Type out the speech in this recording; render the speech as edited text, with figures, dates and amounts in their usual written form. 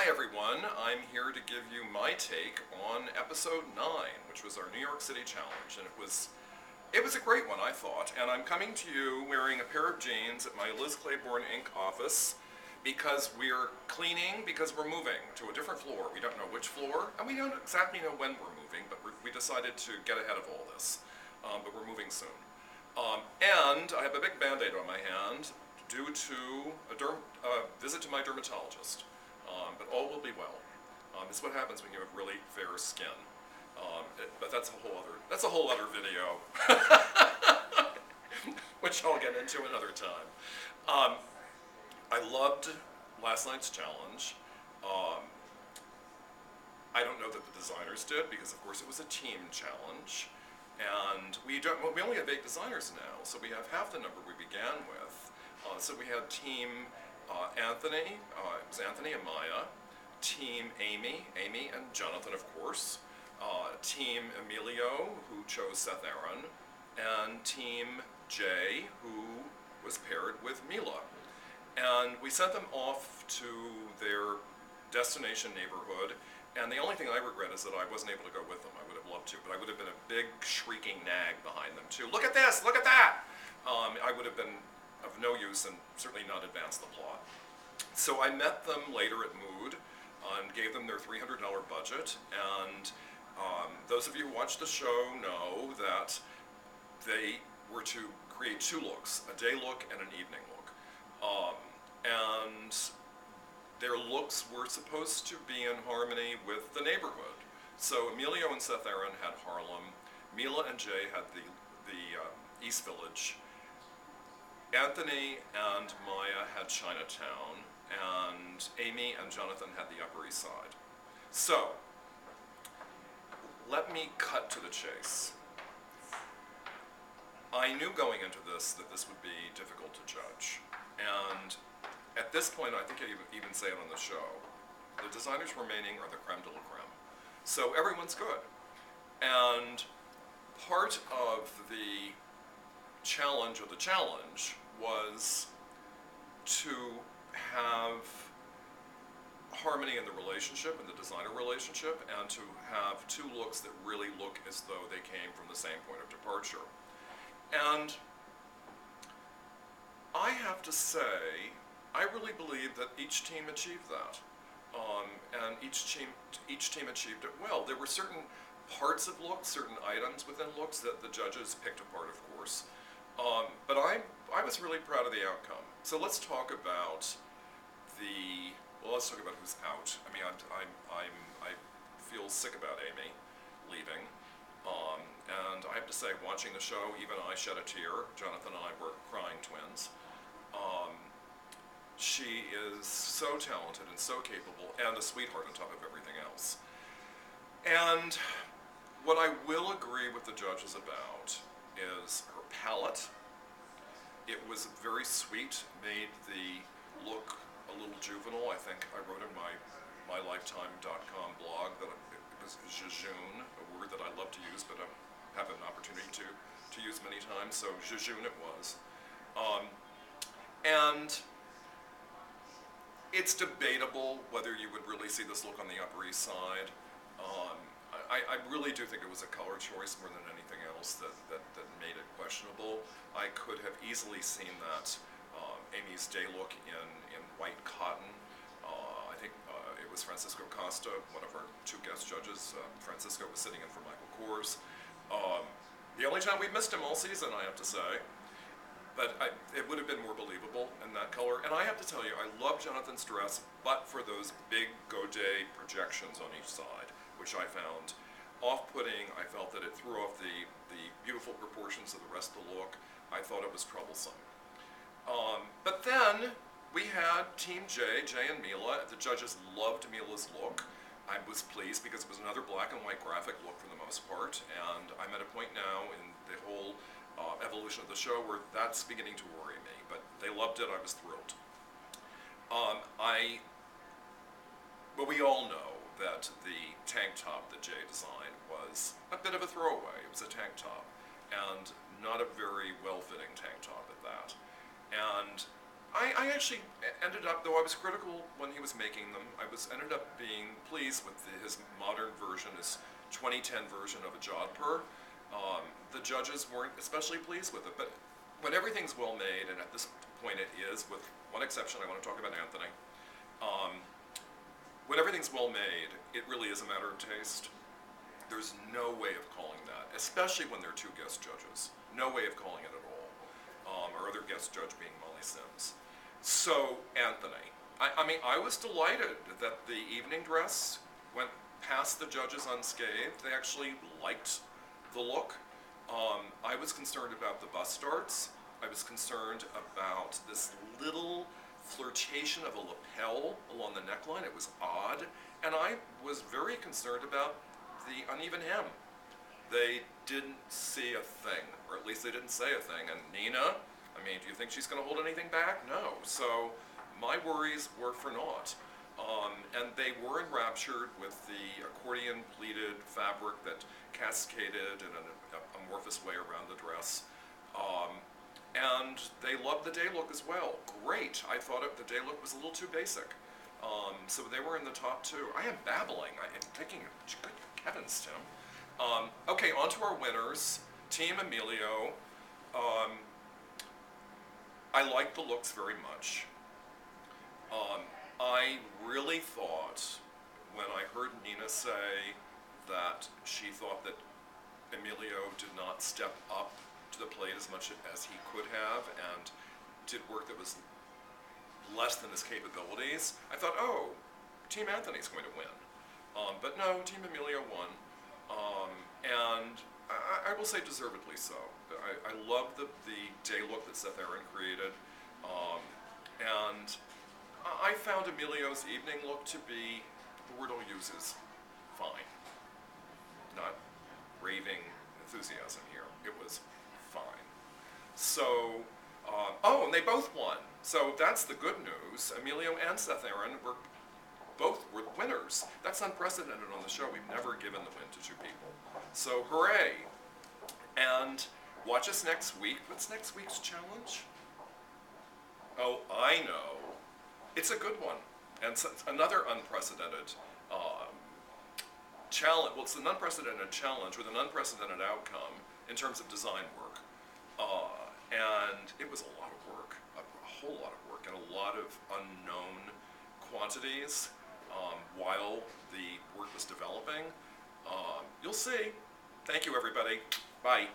everyone. I'm here to give you my take on episode 9, which was our New York City challenge, and it was a great one, I thought. And I'm coming to you wearing a pair of jeans at my Liz Claiborne Inc. office because we're cleaning, because we're moving to a different floor. We don't know which floor, and we don't exactly know when we're moving, but we decided to get ahead of all this. But we're moving soon. And I have a big Band-Aid on my hand due to a visit to my dermatologist. But all will be well. It's what happens when you have really fair skin. But that's a whole other video, which I'll get into another time. I loved last night's challenge. I don't know that the designers did, because of course it was a team challenge. And we only have 8 designers now, so we have half the number we began with. So we had team Anthony, it was Anthony and Maya, team Amy and Jonathan, of course, team Emilio, who chose Seth Aaron, and team Jay, who was paired with Mila. And we sent them off to their destination neighborhood, and the only thing I regret is that I wasn't able to go with them. I would have loved to, but I would have been a big shrieking nag behind them too. Look at this, look at that! I would have been of no use and certainly not advanced the plot. So I met them later at Mood and gave them their $300 budget, and those of you who watched the show know that they were to create 2 looks, a day look and an evening look. And their looks were supposed to be in harmony with the neighborhood. So Emilio and Seth Aaron had Harlem, Mila and Jay had the East Village, Anthony and Maya had Chinatown, and Amy and Jonathan had the Upper East Side. So, let me cut to the chase. I knew going into this that this would be difficult to judge, and at this point, I think I even say it on the show, the designers remaining are the creme de la creme. So everyone's good. And part of the challenge was to have harmony in the relationship, in the designer relationship, and to have 2 looks that really look as though they came from the same point of departure. And I have to say, I really believe that each team achieved that. And each team achieved it well. There were certain parts of looks, certain items within looks that the judges picked apart, of course. But I was really proud of the outcome. So let's talk about let's talk about who's out. I mean, I feel sick about Amy leaving. And I have to say, watching the show, even I shed a tear. Jonathan and I were crying twins. She is so talented and so capable, and a sweetheart on top of everything else. And what I will agree with the judges about is her palette. It was very sweet, made the look a little juvenile. I think I wrote in my mylifetime.com blog that it was jejune, a word that I love to use, but I have an opportunity to use many times, so jejune it was. And it's debatable whether you would really see this look on the Upper East Side. I really do think it was a color choice more than anything else that made it questionable. I could have easily seen that Amy's day look in white cotton. I think it was Francisco Costa, one of our 2 guest judges. Francisco was sitting in for Michael Kors. The only time we missed him all season, I have to say. But it would have been more believable in that color. And I have to tell you, I love Jonathan's dress, but for those big Godet projections on each side, which I found off-putting. I felt that it threw off the beautiful proportions of the rest of the look. I thought it was troublesome. But then we had Team Jay and Mila. The judges loved Mila's look. I was pleased because it was another black and white graphic look for the most part. And I'm at a point now in the whole evolution of the show where that's beginning to worry me, but they loved it. I was thrilled. But we all know that the tank top that Jay designed was a bit of a throwaway. It was a tank top, and not a very well-fitting tank top at that. And I actually ended up, though I was critical when he was making them, ended up being pleased with his modern version, his 2010 version of a Jodhpur. The judges weren't especially pleased with it, but when everything's well made, and at this point it is, with one exception, I want to talk about Anthony. When everything's well made, it really is a matter of taste. There's no way of calling that, especially when there are two guest judges. No way of calling it at all. Our other guest judge being Molly Sims. So, Anthony, I mean, I was delighted that the evening dress went past the judges unscathed. They actually liked the look. I was concerned about the bust darts. I was concerned about this little flirtation of a lapel along the neckline. It was odd. And I was very concerned about the uneven hem. They didn't see a thing, or at least they didn't say a thing. And Nina, I mean, do you think she's going to hold anything back? No. So my worries were for naught. And they were enraptured with the accordion pleated fabric that cascaded in an amorphous way around the dress. And they loved the day look as well. Great. I thought the day look was a little too basic. So they were in the top two. I am babbling. I am thinking, good heavens, Tim. Okay, on to our winners. Team Emilio. I liked the looks very much. I really thought, when I heard Nina say that she thought that Emilio did not step up to the plate as much as he could have and did work that was less than his capabilities, I thought, oh, Team Anthony's going to win. But no, Team Emilio won. And I will say deservedly so. I love the day look that Seth Aaron created. And I found Emilio's evening look to be, the word I'll use is fine. Not raving enthusiasm here. It was fine. So, oh, and they both won. So that's the good news. Emilio and Seth Aaron were winners. That's unprecedented on the show. We've never given the win to two people. So hooray. And watch us next week. What's next week's challenge? Oh, I know. It's a good one. And so another unprecedented challenge. Well, it's an unprecedented challenge with an unprecedented outcome in terms of design work. And it was a lot of work, a whole lot of work, and a lot of unknown quantities while the work was developing. You'll see. Thank you, everybody. Bye.